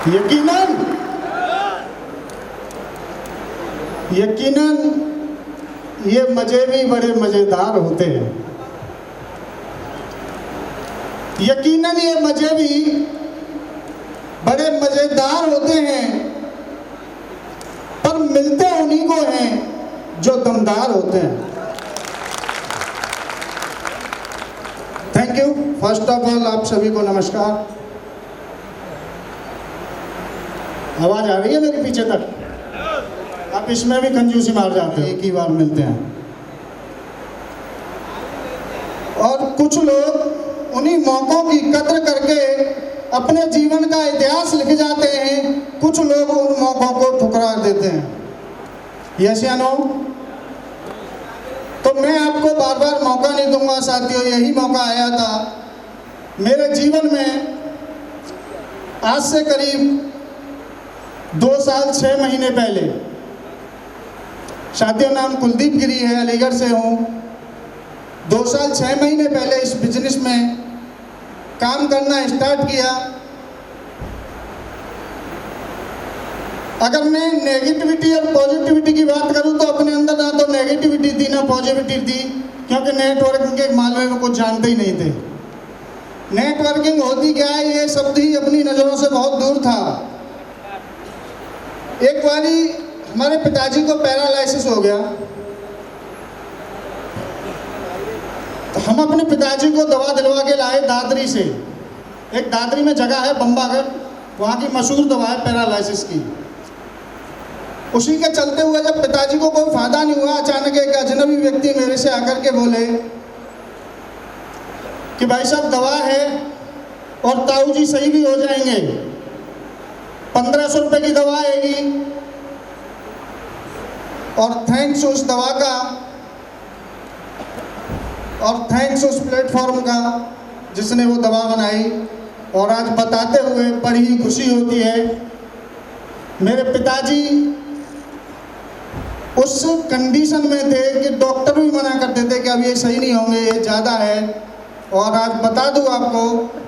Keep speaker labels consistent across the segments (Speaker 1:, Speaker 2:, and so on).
Speaker 1: यकीनन ये मजे भी बड़े मजेदार होते हैं। यकीनन ये मजे भी बड़े मजेदार होते हैं, पर मिलते उन्हीं को हैं जो दमदार होते हैं। Thank you. First of all आप सभी को नमस्कार। आवाज आ रही है मेरे पीछे तक? आप इसमें भी कंजूसी मार जाते हैं, एक ही बार मिलते हैं। और कुछ लोग उन्हीं मौकों की कद्र करके अपने जीवन का इतिहास लिख जाते हैं, कुछ लोग उन मौकों को ठुकरा देते हैं। यस या नो? तो मैं आपको बार बार मौका नहीं दूंगा साथियों। यही मौका आया था मेरे जीवन में आज से करीब 2 साल 6 महीने पहले। साथियों, नाम कुलदीप गिरी है, अलीगढ़ से हूँ। 2 साल 6 महीने पहले इस बिजनेस में काम करना स्टार्ट किया। अगर मैं नेगेटिविटी और पॉजिटिविटी की बात करूं तो अपने अंदर ना तो नेगेटिविटी थी ना पॉजिटिविटी थी, क्योंकि नेटवर्किंग के मामले में कुछ जानते ही नहीं थे। नेटवर्किंग होती क्या है ये शब्द ही अपनी नज़रों से बहुत दूर था। एक बारी हमारे पिताजी को पैरालिसिस हो गया, तो हम अपने पिताजी को दवा दिलवा के लाए दादरी से। एक दादरी में जगह है बम्बागढ़, वहाँ की मशहूर दवा है पैरालिसिस की। उसी के चलते हुए जब पिताजी को कोई फायदा नहीं हुआ, अचानक एक अजनबी व्यक्ति मेरे से आकर के बोले कि भाई साहब दवा है और ताऊ जी सही भी हो जाएंगे, 1500 रुपये की दवा आएगी और थैंक्स उस दवा का और थैंक्स उस प्लेटफॉर्म का जिसने वो दवा बनाई। और आज बताते हुए बड़ी ही खुशी होती है। मेरे पिताजी उस कंडीशन में थे कि डॉक्टर भी मना करते थे कि अब ये सही नहीं होंगे, ये ज़्यादा है। और आज बता दूं आपको,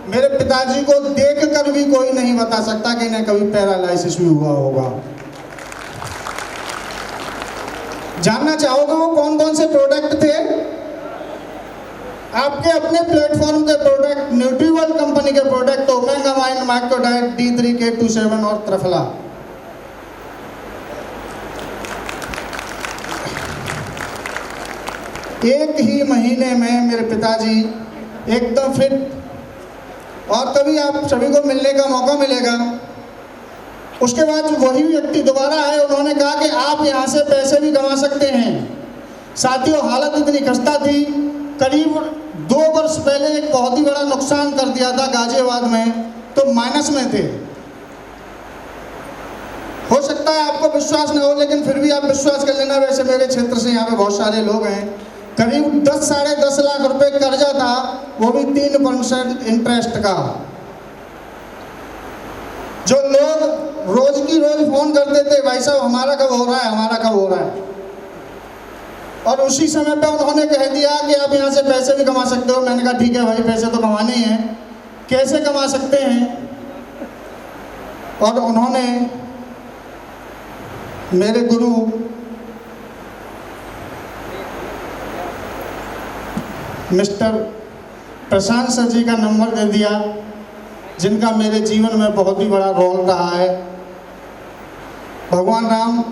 Speaker 1: मेरे पिताजी को देख कर भी कोई नहीं बता सकता कि इन्हें कभी पैरालिसिस भी हुआ होगा। जानना चाहोगे वो कौन कौन से प्रोडक्ट थे? आपके अपने प्लेटफॉर्म के प्रोडक्ट, न्यूट्रीवेल कंपनी के प्रोडक्ट, ओमेगा माइन, माइक्रोडाइट, D3K27 और त्रिफला। एक ही महीने में मेरे पिताजी एकदम फिट। और कभी आप सभी को मिलने का मौका मिलेगा। उसके बाद वही व्यक्ति दोबारा आए, उन्होंने कहा कि आप यहाँ से पैसे भी कमा सकते हैं। साथियों, हालत इतनी खस्ता थी, करीब 2 वर्ष पहले एक बहुत ही बड़ा नुकसान कर दिया था गाजियाबाद में, तो माइनस में थे। हो सकता है आपको विश्वास न हो, लेकिन फिर भी आप विश्वास कर लेना। वैसे मेरे क्षेत्र से यहाँ पे बहुत सारे लोग हैं। करीब 10 साढ़े 10 लाख रुपए कर्जा था, वो भी 3% इंटरेस्ट का। जो लोग रोज की रोज फोन करते थे, भाई साहब हमारा कब हो रहा है, हमारा कब हो रहा है। और उसी समय पे उन्होंने कह दिया कि आप यहाँ से पैसे भी कमा सकते हो। मैंने कहा ठीक है भाई, पैसे तो कमाने ही हैं, कैसे कमा सकते हैं। और उन्होंने मेरे गुरु मिस्टर प्रशांत सर जी का नंबर दे दिया, जिनका मेरे जीवन में बहुत ही बड़ा रोल रहा है। भगवान राम,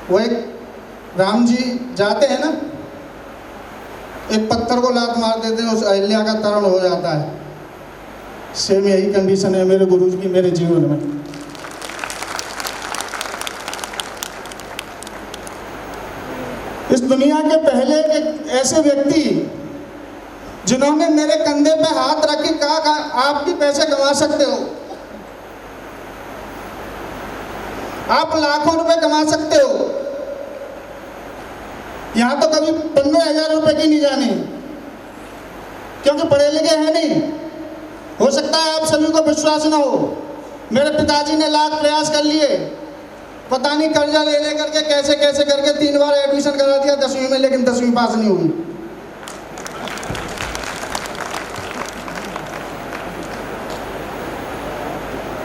Speaker 1: वो एक राम जी जाते हैं ना, एक पत्थर को लात मार देते हैं, उस अहिल्या का तरण हो जाता है। सेम यही कंडीशन है मेरे गुरु जी की मेरे जीवन में। इस दुनिया के पहले एक ऐसे व्यक्ति जिन्होंने मेरे कंधे पे हाथ रख के कहा आप भी पैसे कमा सकते हो, आप लाखों रुपए कमा सकते हो। यहाँ तो कभी 15,000 रुपए की नहीं जानी, क्योंकि पढ़े लिखे हैं नहीं। हो सकता है आप सभी को विश्वास ना हो, मेरे पिताजी ने लाख प्रयास कर लिए, पता नहीं कर्जा ले करके कैसे कैसे करके 3 बार एडमिशन करा दिया 10वीं में, लेकिन 10वीं पास नहीं हुई।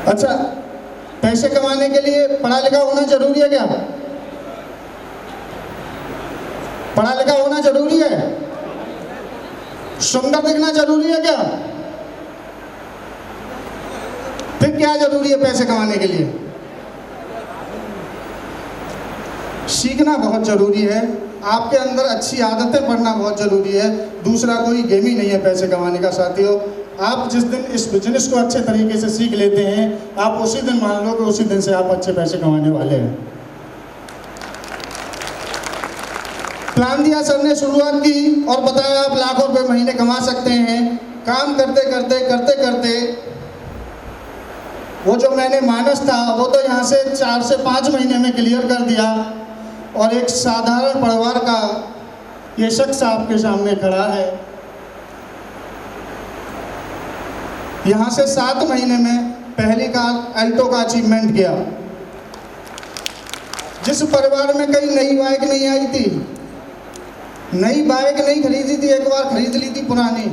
Speaker 1: अच्छा, पैसे कमाने के लिए पढ़ा लिखा होना जरूरी है क्या? पढ़ा लिखा होना जरूरी है? सुंदर दिखना जरूरी है क्या? फिर क्या जरूरी है पैसे कमाने के लिए? सीखना बहुत जरूरी है, आपके अंदर अच्छी आदतें पढ़ना बहुत जरूरी है। दूसरा कोई गेम ही नहीं है पैसे कमाने का साथियों। आप जिस दिन इस बिजनेस को अच्छे तरीके से सीख लेते हैं, आप उसी दिन मान लो कि उसी दिन से आप अच्छे पैसे कमाने वाले हैं। प्लान दिया सर ने, शुरुआत की और बताया आप लाखों रुपए महीने कमा सकते हैं। काम करते करते करते करते वो जो मैंने माइनस था वो तो यहाँ से 4 से 5 महीने में क्लियर कर दिया, और एक साधारण परिवार का ये शख्स आपके सामने खड़ा है। यहाँ से 7 महीने में पहली कार अल्टो का अचीवमेंट किया। जिस परिवार में कई नई बाइक नहीं आई थी, नई बाइक नहीं खरीदी थी, एक बार खरीद ली थी पुरानी,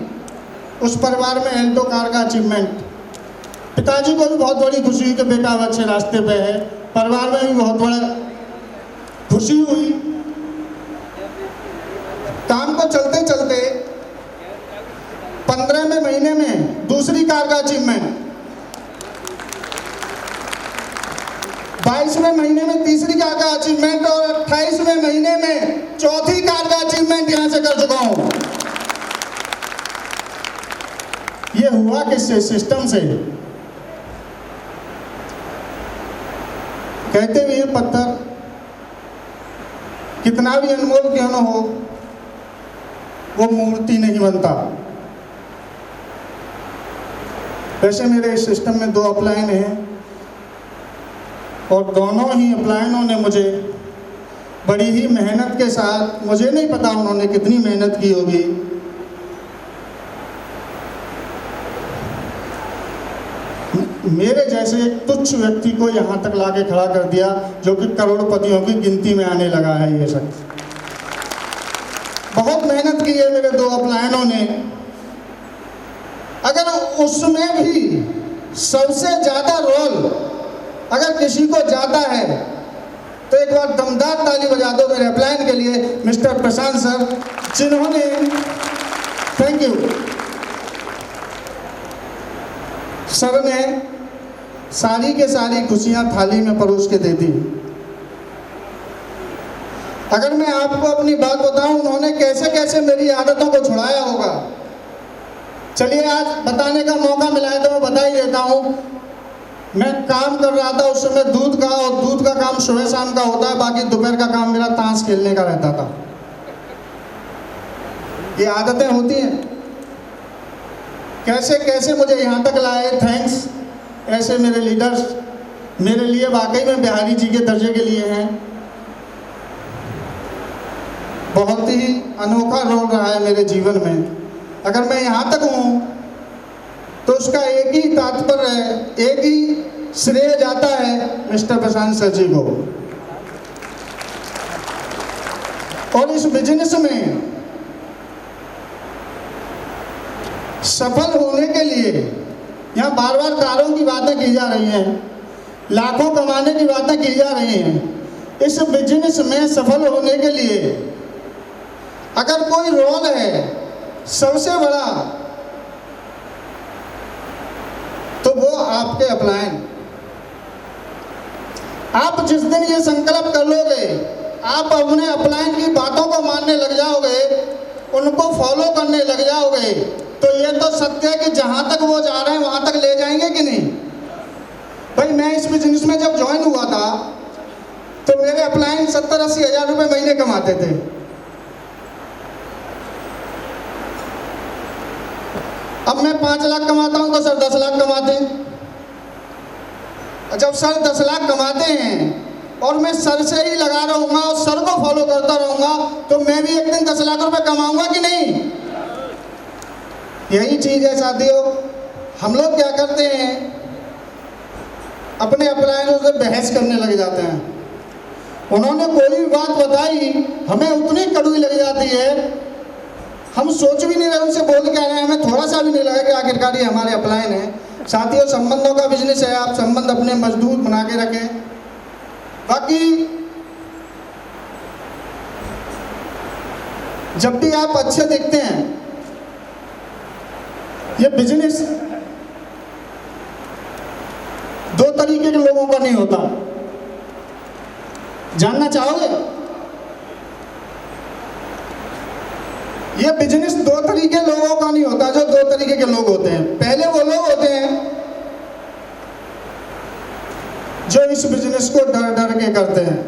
Speaker 1: उस परिवार में अल्टो कार का अचीवमेंट। पिताजी को भी बहुत बड़ी खुशी हुई कि बेटा अब अच्छे रास्ते पे है। परिवार में भी बहुत बड़ा खुशी हुई। काम को चलते चलते 15वें महीने में दूसरी कार का अचीवमेंट, 22वें महीने में तीसरी कार का अचीवमेंट, और 28वें महीने में चौथी कार का अचीवमेंट यहां से कर चुका हूं। यह हुआ किससे? सिस्टम से। कहते भी हैं पत्थर कितना भी अनमोल क्यों न हो, वो मूर्ति नहीं बनता। वैसे मेरे इस सिस्टम में 2 अपलाइन हैं, और दोनों ही अपलाइनों ने मुझे बड़ी ही मेहनत के साथ, मुझे नहीं पता उन्होंने कितनी मेहनत की होगी, मेरे जैसे एक तुच्छ व्यक्ति को यहाँ तक लाके खड़ा कर दिया, जो कि करोड़पतियों की गिनती में आने लगा है। ये शख्स बहुत मेहनत की है मेरे 2 अपलाइनों ने। अगर उसमें भी सबसे ज्यादा रोल अगर किसी को जाता है तो एक बार दमदार ताली बजा दो मेरे अपलाइन के लिए, मिस्टर प्रशांत सर, जिन्होंने, थैंक यू सर ने सारी के सारी खुशियां थाली में परोस के दे दी। अगर मैं आपको अपनी बात बताऊं, उन्होंने कैसे कैसे मेरी आदतों को छुड़ाया होगा। चलिए आज बताने का मौका मिला है तो मैं बता ही देता हूं। मैं काम कर रहा था उस समय दूध का, और दूध का काम सुबह शाम का होता है, बाकी दोपहर का काम मेरा ताश खेलने का रहता था। ये आदतें होती हैं। कैसे कैसे मुझे यहाँ तक लाए, थैंक्स ऐसे मेरे लीडर्स, मेरे लिए वाकई में बिहारी जी के दर्जे के लिए हैं। बहुत ही अनोखा रोल रहा है मेरे जीवन में। अगर मैं यहाँ तक हूँ तो उसका एक ही तात्पर्य है, एक ही श्रेय जाता है मिस्टर प्रशांत सर जी को। और इस बिजनेस में सफल होने के लिए यहाँ बार बार कारों की बातें की जा रही हैं, लाखों कमाने की बातें की जा रही हैं। इस बिजनेस में सफल होने के लिए अगर कोई रोल है सबसे बड़ा, तो वो आपके अपलाइन। आप जिस दिन ये संकल्प कर लोगे, आप अपने अपलाइन की बातों को मानने लग जाओगे, उनको फॉलो करने लग जाओगे, तो ये तो सत्य है कि जहां तक वो जा रहे हैं वहां तक ले जाएंगे कि नहीं। भाई मैं इस बिजनेस में जब ज्वाइन हुआ था तो मेरे अपलाइन 70-80 हज़ार रुपये महीने कमाते थे। अब मैं 5 लाख कमाता हूं तो सर 10 लाख कमाते हैं। जब सर 10 लाख कमाते हैं और मैं सर से ही लगा रहूंगा और सर को फॉलो करता रहूंगा, तो मैं भी एक दिन 10 लाख रुपए कमाऊंगा कि नहीं। यही चीज है साथियों। हम लोग क्या करते हैं, अपने अपलाइनों से बहस करने लग जाते हैं। उन्होंने कोई बात बताई, हमें उतनी कड़वी लग जाती है, हम सोच भी नहीं रहे उनसे बोल के आ रहे हैं, हमें थोड़ा सा भी नहीं लगा कि आखिरकार ये हमारे अपलाइन है। साथियों, संबंधों का बिजनेस है, आप संबंध अपने मजबूत बना के रखें। बाकी जब भी आप अच्छे दिखते हैं, ये बिजनेस दो तरीके के लोगों का नहीं होता। जानना चाहोगे? ये बिजनेस दो तरीके लोगों का नहीं होता। जो दो तरीके के लोग होते हैं, पहले वो लोग होते हैं जो इस बिजनेस को डर डर के करते हैं।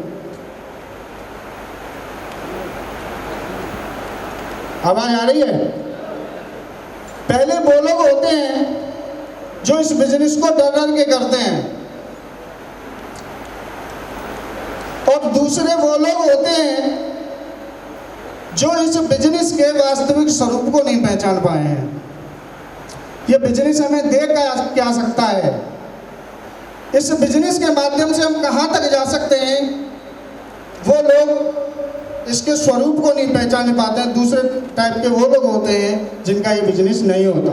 Speaker 1: आवाज आ रही है? पहले वो लोग होते हैं जो इस बिजनेस को डर डर के करते हैं, और दूसरे वो लोग होते हैं जो इस बिजनेस के वास्तविक स्वरूप को नहीं पहचान पाए हैं। ये बिजनेस हमें दे क्या सकता है, इस बिजनेस के माध्यम से हम कहाँ तक जा सकते हैं, वो लोग इसके स्वरूप को नहीं पहचान पाते हैं। दूसरे टाइप के वो लोग होते हैं जिनका ये बिजनेस नहीं होता।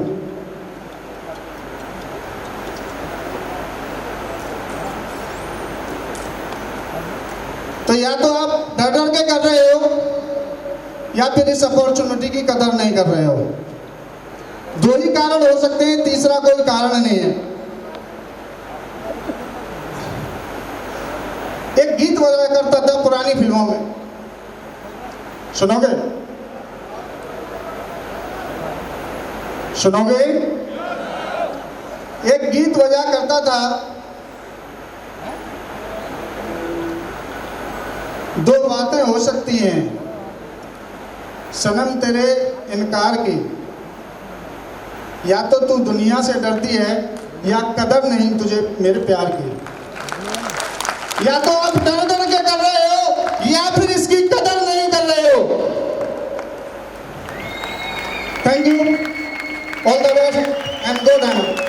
Speaker 1: तो या तो आप डर डर के कर रहे हो, या फिर इस अपॉर्चुनिटी की कदर नहीं कर रहे हो। दो ही कारण हो सकते हैं, तीसरा कोई कारण नहीं है। एक गीत बजाया करता था पुरानी फिल्मों में, सुनोगे? सुनोगे? एक गीत बजा करता था, दो बातें हो सकती हैं सनम तेरे इनकार की, या तो तू दुनिया से डरती है, या कदर नहीं तुझे मेरे प्यार की। या तो आप डर डर के कर रहे हो, या फिर इसकी कदर नहीं कर रहे हो। Thank you, all the best and good.